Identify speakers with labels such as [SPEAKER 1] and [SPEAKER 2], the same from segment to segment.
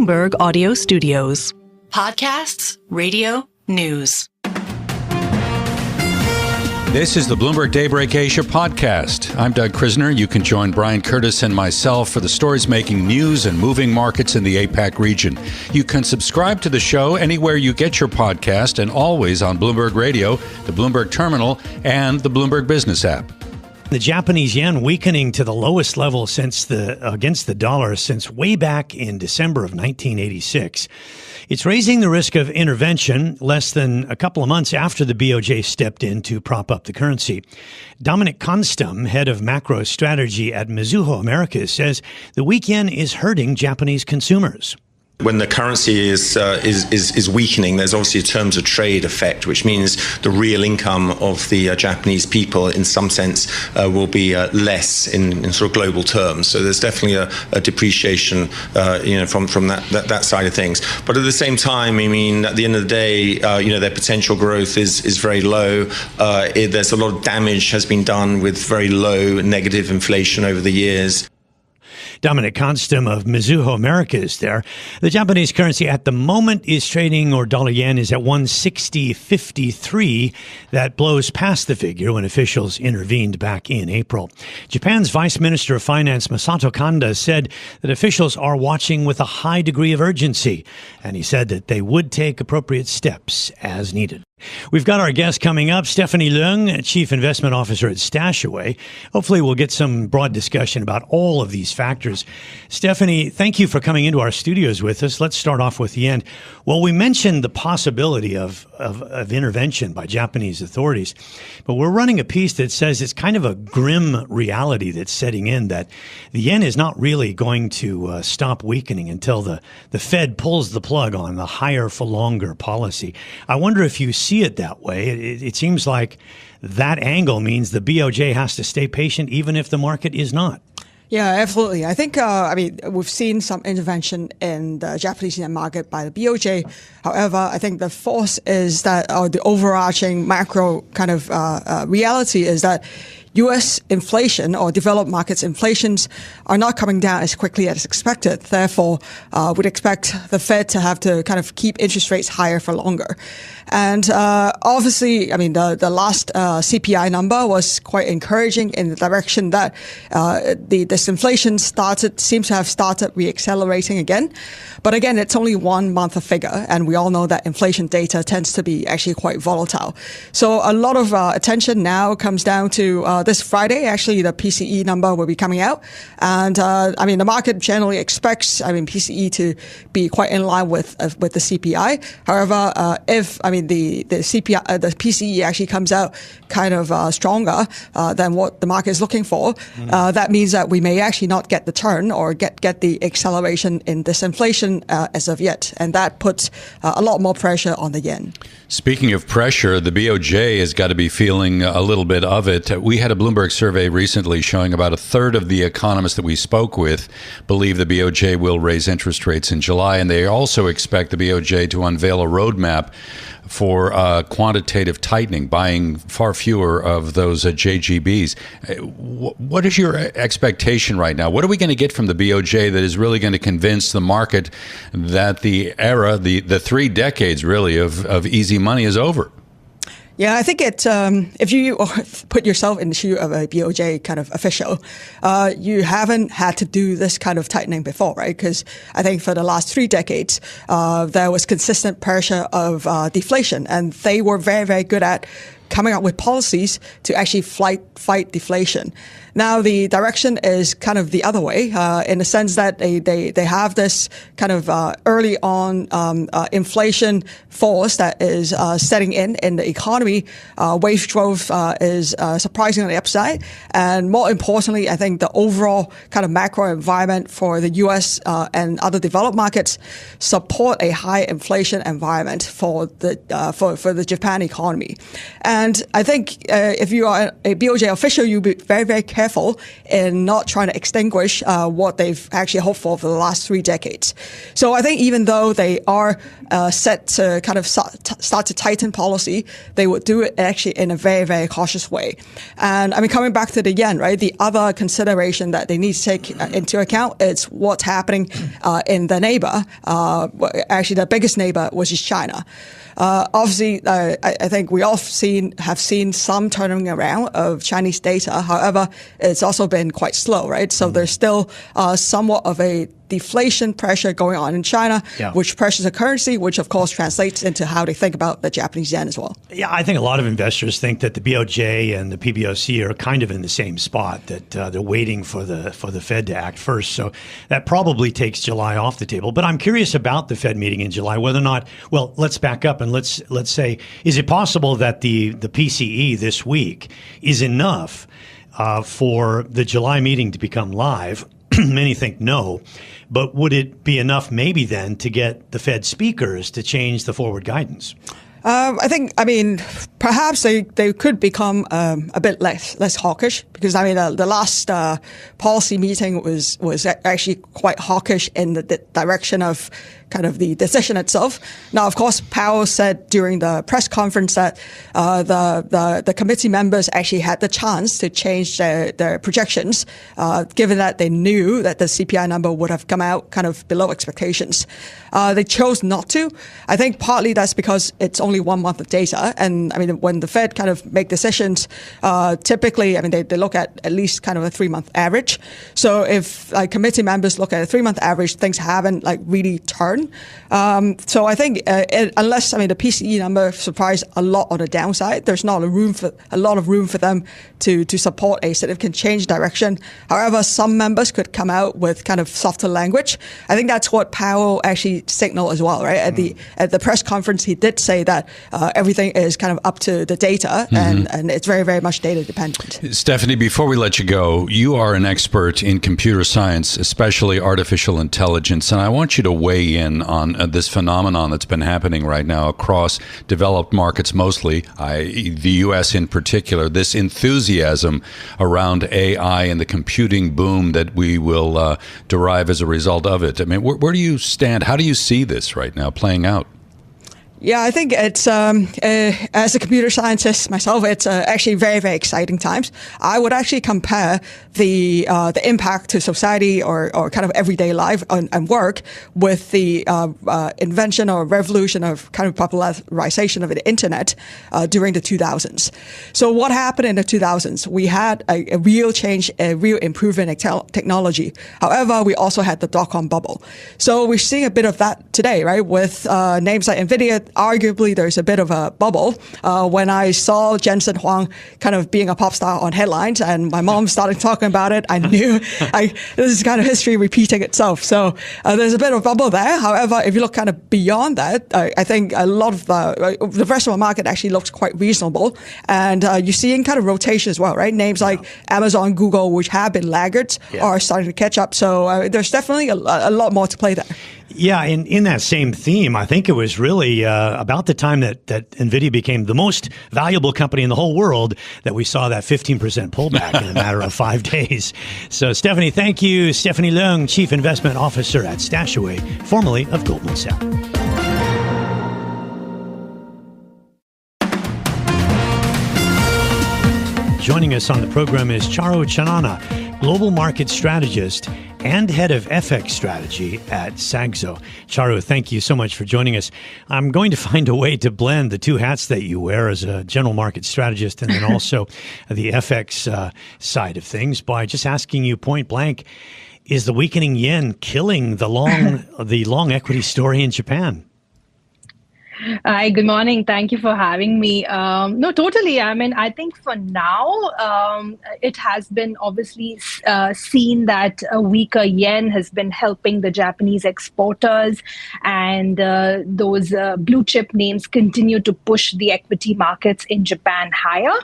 [SPEAKER 1] Bloomberg Audio Studios. Podcasts, radio, news.
[SPEAKER 2] This is the Bloomberg Daybreak Asia podcast. I'm Doug Krisner. You can join Brian Curtis and myself for the stories making news and moving markets in the APAC region. You can subscribe to the show anywhere you get your podcast and always on Bloomberg Radio, the Bloomberg Terminal, and the Bloomberg Business app.
[SPEAKER 3] The Japanese yen weakening to the lowest level against the dollar since way back in December of 1986. It's raising the risk of intervention less than a couple of months after the BOJ stepped in to prop up the currency. Dominic Konstam, head of macro strategy at Mizuho Americas, says the weak yen is hurting Japanese consumers.
[SPEAKER 4] When the currency is weakening, there's obviously a terms of trade effect, which means the real income of the Japanese people, in some sense, will be less in sort of global terms. So there's definitely a depreciation, from that side of things. But at the same time, I mean, at the end of the day, their potential growth is very low. There's a lot of damage has been done with very low negative inflation over the years.
[SPEAKER 3] Dominic Konstam of Mizuho Americas there. The Japanese currency at the moment is trading, or dollar yen is at 160.53. That blows past the figure when officials intervened back in April. Japan's Vice Minister of Finance Masato Kanda said that officials are watching with a high degree of urgency, and he said that they would take appropriate steps as needed. We've got our guest coming up, Stephanie Leung, Chief Investment Officer at StashAway. Hopefully we'll get some broad discussion about all of these factors. Stephanie, thank you for coming into our studios with us. Let's start off with the end. Well, we mentioned the possibility of intervention by Japanese authorities, but we're running a piece that says it's kind of a grim reality that's setting in, that the yen is not really going to stop weakening until the Fed pulls the plug on the higher for longer policy. I wonder if you see it that way. It seems like that angle means the BOJ has to stay patient even if the market is not.
[SPEAKER 5] Yeah, absolutely. I think, we've seen some intervention in the Japanese yen market by the BOJ. However, I think the force is that, or the overarching macro kind of reality is that U.S. inflation, or developed markets inflations, are not coming down as quickly as expected. Therefore, we'd expect the Fed to have to kind of keep interest rates higher for longer. And obviously, I mean, the last CPI number was quite encouraging in the direction that this inflation seems to have started reaccelerating again. But again, it's only 1 month of figure, and we all know that inflation data tends to be actually quite volatile. So a lot of attention now comes down to this Friday. Actually, the PCE number will be coming out, and the market generally expects PCE to be quite in line with the CPI. However, if the CPI, the PCE actually comes out kind of stronger than what the market is looking for, that means that we may actually not get the turn or get the acceleration in disinflation as of yet, and that puts a lot more pressure on the yen.
[SPEAKER 2] Speaking of pressure, the BOJ has got to be feeling a little bit of it. We had a Bloomberg survey recently showing about a third of the economists that we spoke with believe the BOJ will raise interest rates in July, and they also expect the BOJ to unveil a roadmap for quantitative tightening, buying far fewer of those JGBs. What is your expectation right now? What are we going to get from the BOJ that is really going to convince the market that the era, the 3 decades really of easy money is over?
[SPEAKER 5] Yeah, I think if you put yourself in the shoe of a BOJ kind of official, you haven't had to do this kind of tightening before, right? Because I think for the last 3 decades, there was consistent pressure of deflation, and they were very, very good at coming up with policies to actually fight deflation. Now the direction is kind of the other way, in the sense that they have this kind of early on inflation force that is setting in the economy. Wage growth is surprisingly upside, and more importantly, I think the overall kind of macro environment for the U.S. And other developed markets support a high inflation environment for the Japan economy. And And I think if you are a BOJ official, you'll be very, very careful in not trying to extinguish what they've actually hoped for the last 3 decades. So I think even though they are set to kind of start to tighten policy, they would do it actually in a very, very cautious way. And I mean, coming back to the yen, right, the other consideration that they need to take into account is what's happening in the neighbor, actually the biggest neighbor, which is China. Obviously, I think we all have seen some turning around of Chinese data. However, it's also been quite slow, right? So there's still somewhat of a deflation pressure going on in China, which pressures the currency, which of course translates into how they think about the Japanese yen as well.
[SPEAKER 3] Yeah, I think a lot of investors think that the BOJ and the PBOC are kind of in the same spot, that they're waiting for the Fed to act first. So that probably takes July off the table. But I'm curious about the Fed meeting in July, whether or not, well, let's back up and let's say, is it possible that the PCE this week is enough for the July meeting to become live? Many think no, but would it be enough maybe then to get the Fed speakers to change the forward guidance?
[SPEAKER 5] I mean, perhaps they could become a bit less hawkish, because I mean the last policy meeting was actually quite hawkish in the direction of kind of the decision itself. Now, of course, Powell said during the press conference that the committee members actually had the chance to change their projections, given that they knew that the CPI number would have come out kind of below expectations. They chose not to. I think partly that's because it's only 1 month of data. And I mean, when the Fed kind of make decisions, typically, I mean, they look at least kind of a 3-month average. So if committee members look at a 3-month average, things haven't really turned. So I think unless, I mean, the PCE number surprised a lot on the downside, there's not a lot of room for them to support a significant change direction. However, some members could come out with kind of softer language. I think that's what Powell actually signaled as well, right? At the press conference, he did say that everything is kind of up to the data, and it's very, very much data dependent.
[SPEAKER 2] Stephanie, before we let you go, you are an expert in computer science, especially artificial intelligence, and I want you to weigh in on this phenomenon that's been happening right now across developed markets, mostly the U.S. in particular, this enthusiasm around AI and the computing boom that we will derive as a result of it. I mean, where do you stand? How do you see this right now playing out?
[SPEAKER 5] Yeah, I think it's, as a computer scientist myself, it's actually very, very exciting times. I would actually compare the impact to society or kind of everyday life and work with the invention or revolution of kind of popularization of the internet during the 2000s. So what happened in the 2000s? We had a real change, a real improvement in technology. However, we also had the dot-com bubble. So we're seeing a bit of that today, right? With names like NVIDIA, arguably there's a bit of a bubble. When I saw Jensen Huang kind of being a pop star on headlines and my mom started talking about it, I knew this is kind of history repeating itself. So there's a bit of a bubble there. However, if you look kind of beyond that, I think a lot of the rest of the market actually looks quite reasonable. And you're seeing kind of rotation as well, right? Names like Amazon, Google, which have been laggards, are starting to catch up. So there's definitely a lot more to play there.
[SPEAKER 3] Yeah, in that same theme, I think it was really about the time that NVIDIA became the most valuable company in the whole world that we saw that 15% pullback in a matter of 5 days. So, Stephanie, thank you. Stephanie Leung, Chief Investment Officer at StashAway, formerly of Goldman Sachs. Joining us on the program is Charu Chanana, Global Market Strategist and Head of FX Strategy at Saxo. Charu, thank you so much for joining us. I'm going to find a way to blend the two hats that you wear as a general market strategist and then also the FX side of things by just asking you point blank, is the weakening yen killing the long equity story in Japan?
[SPEAKER 6] Hi, good morning. Thank you for having me. No, totally. I mean, I think for now, it has been obviously seen that a weaker yen has been helping the Japanese exporters, and those blue chip names continue to push the equity markets in Japan higher.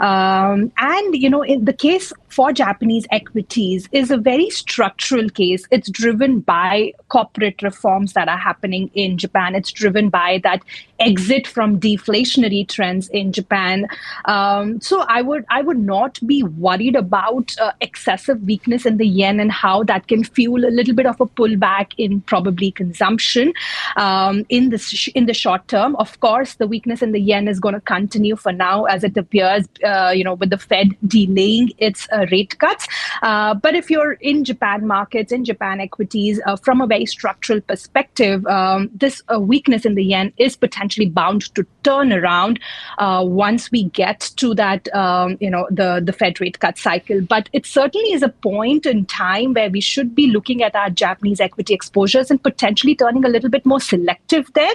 [SPEAKER 6] And, you know, in the case for Japanese equities is a very structural case. It's driven by corporate reforms that are happening in Japan. It's driven by that exit from deflationary trends in Japan. So I would not be worried about excessive weakness in the yen and how that can fuel a little bit of a pullback in probably consumption in the short term. Of course, the weakness in the yen is going to continue for now, as it appears, with the Fed delaying its rate cuts. But if you're in Japan markets, in Japan equities, from a very structural perspective, this weakness in the yen is potentially bound to turn around once we get to that, the Fed rate cut cycle. But it certainly is a point in time where we should be looking at our Japanese equity exposures and potentially turning a little bit more selective there.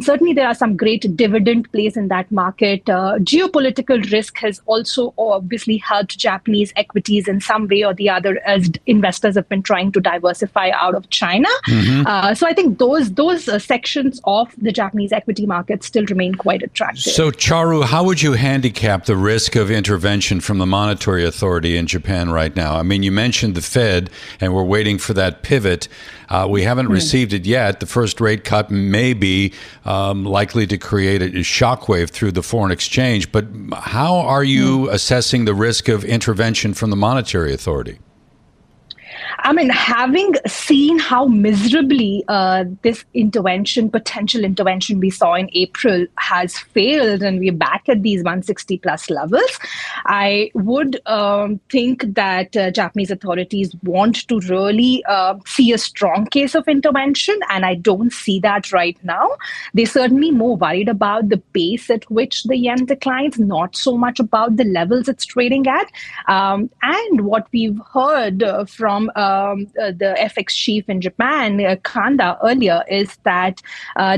[SPEAKER 6] Certainly there are some great dividend plays in that market. Geopolitical risk has also obviously helped Japanese equities in some way or the other as investors have been trying to diversify out of China. So I think those sections of the Japanese equity market still remain quite attractive.
[SPEAKER 2] So, Charu, how would you handicap the risk of intervention from the monetary authority in Japan right now? I mean, you mentioned the Fed, and we're waiting for that pivot. We haven't received it yet. The first rate cut may be likely to create a shockwave through the foreign exchange. But how are you assessing the risk of intervention from the monetary authority?
[SPEAKER 6] Having seen how miserably this potential intervention we saw in April has failed, and we're back at these 160 plus levels, I would think that Japanese authorities want to really see a strong case of intervention, and I don't see that right now. They're certainly more worried about the pace at which the yen declines, not so much about the levels it's trading at. And what we've heard from the FX chief in Japan, Kanda, earlier, is that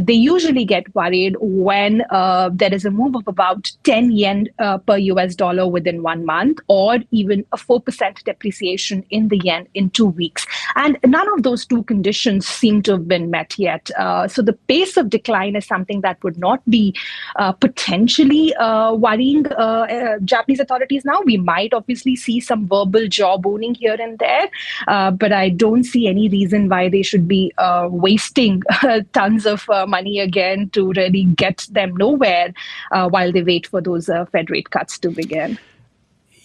[SPEAKER 6] they usually get worried when there is a move of about 10 yen per US dollar within 1 month, or even a 4% depreciation in the yen in 2 weeks. And none of those two conditions seem to have been met yet. So the pace of decline is something that would not be potentially worrying Japanese authorities now. We might obviously see some verbal jawboning here and there, but I don't see any reason why they should be wasting tons of money again to really get them nowhere while they wait for those Fed rate cuts to begin.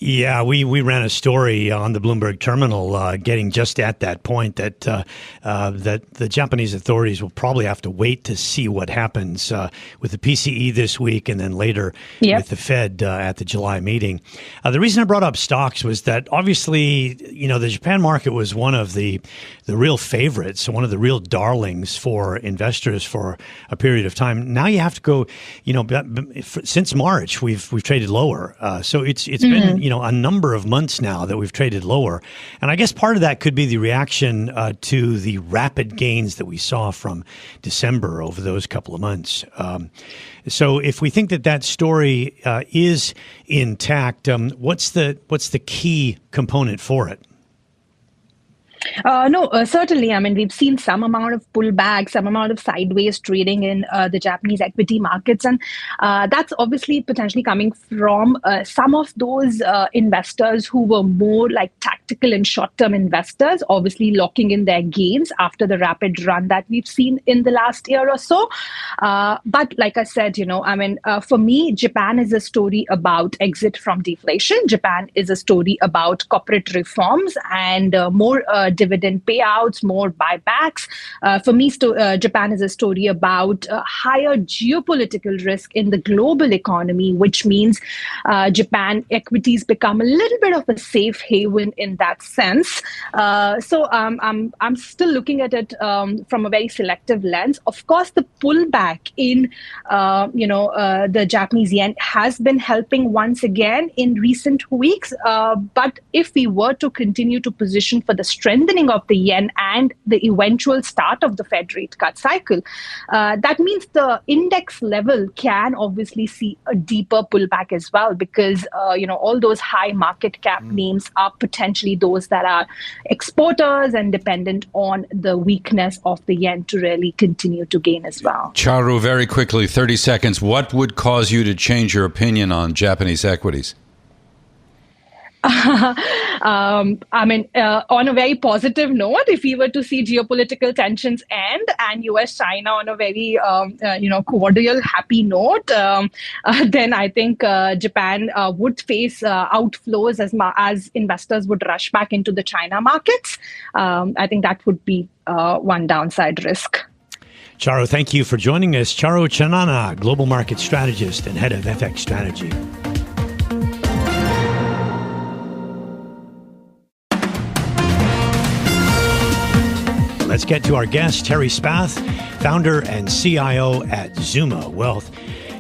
[SPEAKER 3] Yeah, we ran a story on the Bloomberg terminal getting just at that point that the Japanese authorities will probably have to wait to see what happens with the PCE this week and then later with the Fed at the July meeting. The reason I brought up stocks was that obviously, the Japan market was one of the real favorites, one of the real darlings for investors for a period of time. Now you have to go, since March, we've traded lower. So it's been, a number of months now that we've traded lower. And I guess part of that could be the reaction to the rapid gains that we saw from December over those couple of months. So if we think that story is intact, what's the key component for it?
[SPEAKER 6] No, certainly. We've seen some amount of pullback, some amount of sideways trading in the Japanese equity markets. And that's obviously potentially coming from some of those investors who were more like tactical and short-term investors, obviously locking in their gains after the rapid run that we've seen in the last year or so. But like I said, for me, Japan is a story about exit from deflation. Japan is a story about corporate reforms and more dividend payouts, more buybacks. For me, Japan is a story about higher geopolitical risk in the global economy, which means Japan equities become a little bit of a safe haven in that sense. So I'm still looking at it from a very selective lens. Of course, the pullback in the Japanese yen has been helping once again in recent weeks. But if we were to continue to position for the strengthening of the yen and the eventual start of the Fed rate cut cycle, that means the index level can obviously see a deeper pullback as well, because all those high market cap names are potentially those that are exporters and dependent on the weakness of the yen to really continue to gain as well.
[SPEAKER 2] Charu, very quickly, 30 seconds. What would cause you to change your opinion on Japanese equities?
[SPEAKER 6] On a very positive note, if we were to see geopolitical tensions end and US-China on a very, cordial, happy note, then I think Japan would face outflows as investors would rush back into the China markets. I think that would be one downside risk.
[SPEAKER 3] Charu, thank you for joining us. Charu Chanana, Global Market Strategist and Head of FX Strategy. Let's get to our guest, Terri Spath, founder and CIO at Zuma Wealth.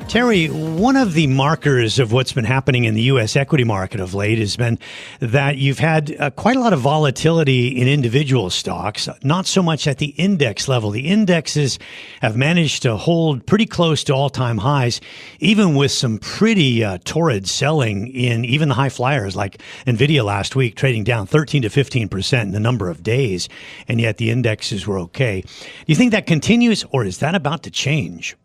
[SPEAKER 3] Terri, one of the markers of what's been happening in the U.S. equity market of late has been that you've had quite a lot of volatility in individual stocks, not so much at the index level. The indexes have managed to hold pretty close to all-time highs, even with some pretty torrid selling in even the high flyers like NVIDIA last week, trading down 13 to 15% in a number of days, and yet the indexes were okay. Do you think that continues, or is that about to change?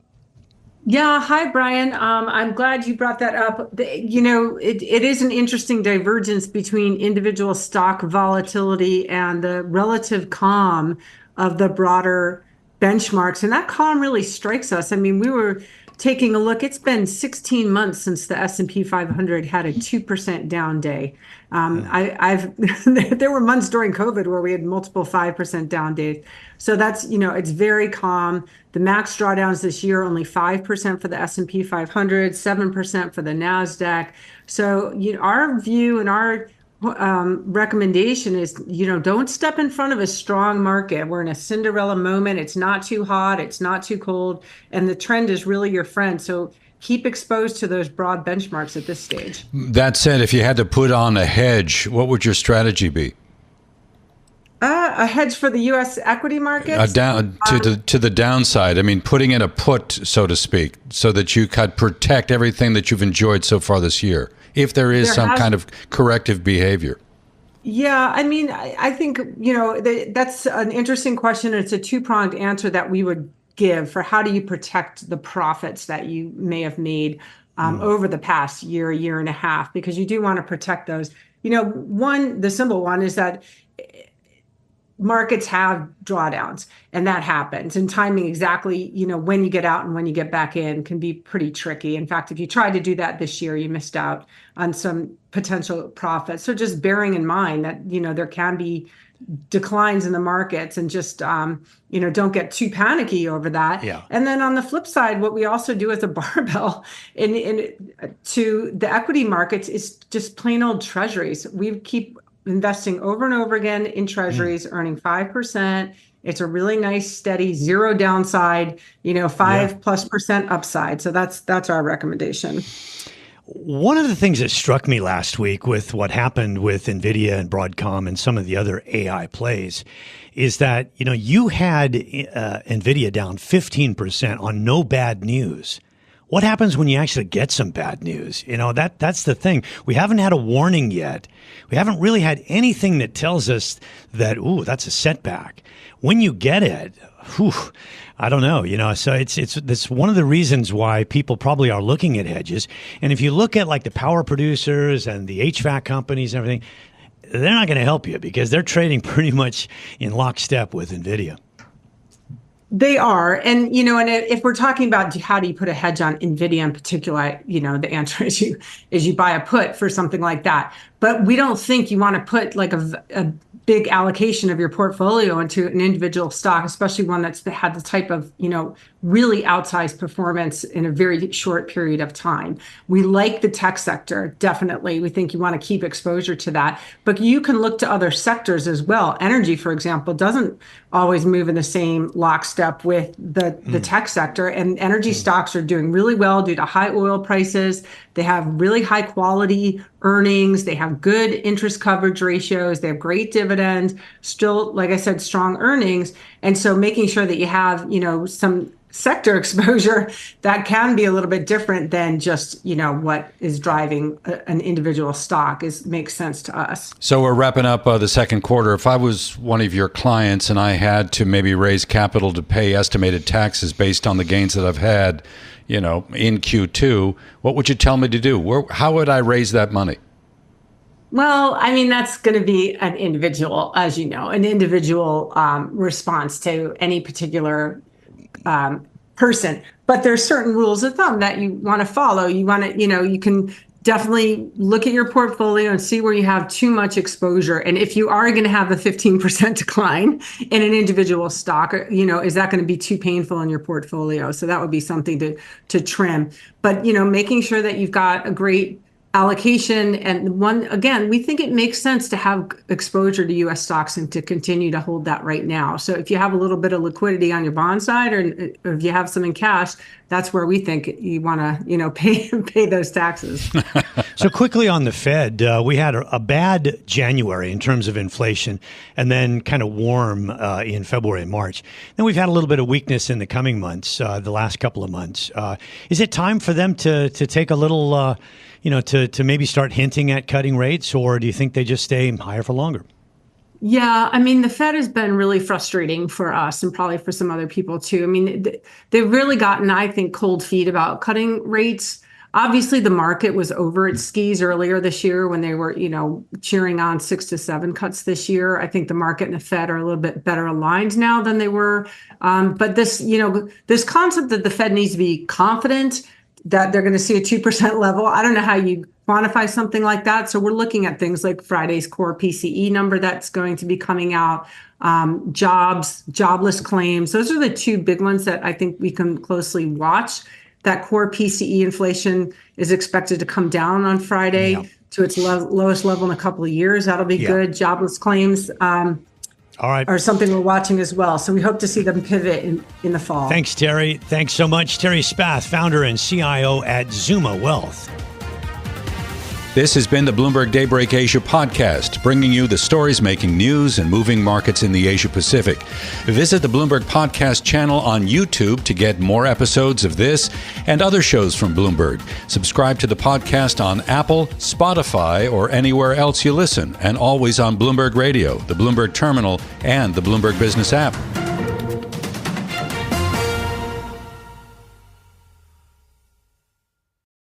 [SPEAKER 7] Yeah. Hi, Brian. I'm glad you brought that up. It is an interesting divergence between individual stock volatility and the relative calm of the broader benchmarks. And that calm really strikes us. I mean, we were taking a look. It's been 16 months since the S&P 500 had a 2% down day. There were months during COVID where we had multiple 5% down days. So that's, it's very calm. The max drawdowns this year, only 5% for the S&P 500, 7% for the NASDAQ. So our view and our recommendation is, don't step in front of a strong market. We're in a Cinderella moment. It's not too hot. It's not too cold. And the trend is really your friend. So keep exposed to those broad benchmarks at this stage.
[SPEAKER 2] That said, if you had to put on a hedge, what would your strategy be?
[SPEAKER 7] A hedge for the U.S. equity markets?
[SPEAKER 2] Down to the downside. I mean, putting in a put, so to speak, so that you could protect everything that you've enjoyed so far this year, if there is some kind of corrective behavior.
[SPEAKER 7] Yeah, I mean, I think, that's an interesting question. It's a two-pronged answer that we would give for how do you protect the profits that you may have made over the past year and a half, because you do want to protect those. The simple one is that markets have drawdowns, and that happens. And timing exactly, when you get out and when you get back in can be pretty tricky. In fact, if you tried to do that this year, you missed out on some potential profits. So just bearing in mind that, there can be declines in the markets, and just, don't get too panicky over that.
[SPEAKER 3] Yeah.
[SPEAKER 7] And then on the flip side, what we also do as a barbell to the equity markets is just plain old treasuries. We keep investing over and over again in treasuries, earning 5%. It's a really nice, steady, zero downside, 5+% upside. So that's our recommendation.
[SPEAKER 3] One of the things that struck me last week with what happened with NVIDIA and Broadcom and some of the other AI plays is that, you had NVIDIA down 15% on no bad news. What happens when you actually get some bad news? That's the thing. We haven't had a warning yet. We haven't really had anything that tells us that, that's a setback. When you get it, I don't know, so it's one of the reasons why people probably are looking at hedges. And if you look at like the power producers and the HVAC companies and everything, they're not going to help you because they're trading pretty much in lockstep with NVIDIA.
[SPEAKER 7] They are. And, and if we're talking about how do you put a hedge on NVIDIA in particular, the answer is you buy a put for something like that. But we don't think you want to put like a big allocation of your portfolio into an individual stock, especially one that's had the type of, really outsized performance in a very short period of time. We like the tech sector, definitely. We think you want to keep exposure to that. But you can look to other sectors as well. Energy, for example, doesn't always move in the same lockstep with the tech sector. And energy stocks are doing really well due to high oil prices. They have really high quality earnings. They have good interest coverage ratios. They have great dividends, still, like I said, strong earnings. And so making sure that you have, some sector exposure that can be a little bit different than just, what is driving an individual stock makes sense to us.
[SPEAKER 2] So we're wrapping up the second quarter. If I was one of your clients and I had to maybe raise capital to pay estimated taxes based on the gains that I've had, in Q2, what would you tell me to do? How would I raise that money?
[SPEAKER 7] Well, I mean, that's going to be an individual, as you know, an individual response to any particular person. But there's certain rules of thumb that you want to follow. You want to, you can definitely look at your portfolio and see where you have too much exposure. And if you are going to have a 15% decline in an individual stock, is that going to be too painful in your portfolio? So that would be something to trim. But, making sure that you've got a great allocation. And again, we think it makes sense to have exposure to U.S. stocks and to continue to hold that right now. So if you have a little bit of liquidity on your bond side, or if you have some in cash, that's where we think you want to, pay those taxes.
[SPEAKER 3] So quickly on the Fed, we had a bad January in terms of inflation, and then kind of warm in February and March. Then we've had a little bit of weakness in the coming months, the last couple of months. Is it time for them to take a little, to maybe start hinting at cutting rates, or do you think they just stay higher for longer?
[SPEAKER 7] Yeah, I mean, the Fed has been really frustrating for us and probably for some other people too. I mean, they've really gotten, I think, cold feet about cutting rates. Obviously, the market was over its skis earlier this year when they were, cheering on 6 to 7 cuts this year. I think the market and the Fed are a little bit better aligned now than they were. But this concept that the Fed needs to be confident that they're going to see a 2% level. I don't know how you quantify something like that. So we're looking at things like Friday's core PCE number that's going to be coming out, jobless claims. Those are the two big ones that I think we can closely watch. That core PCE inflation is expected to come down on Friday to its lowest level in a couple of years. That'll be good. Jobless claims
[SPEAKER 3] all right,
[SPEAKER 7] are something we're watching as well. So we hope to see them pivot in the fall.
[SPEAKER 3] Thanks, Terri. Thanks so much. Terri Spath, founder and CIO at Zuma Wealth.
[SPEAKER 2] This has been the Bloomberg Daybreak Asia podcast, bringing you the stories making news and moving markets in the Asia Pacific. Visit the Bloomberg Podcast channel on YouTube to get more episodes of this and other shows from Bloomberg. Subscribe to the podcast on Apple, Spotify, or anywhere else you listen, and always on Bloomberg Radio, the Bloomberg Terminal, and the Bloomberg Business app.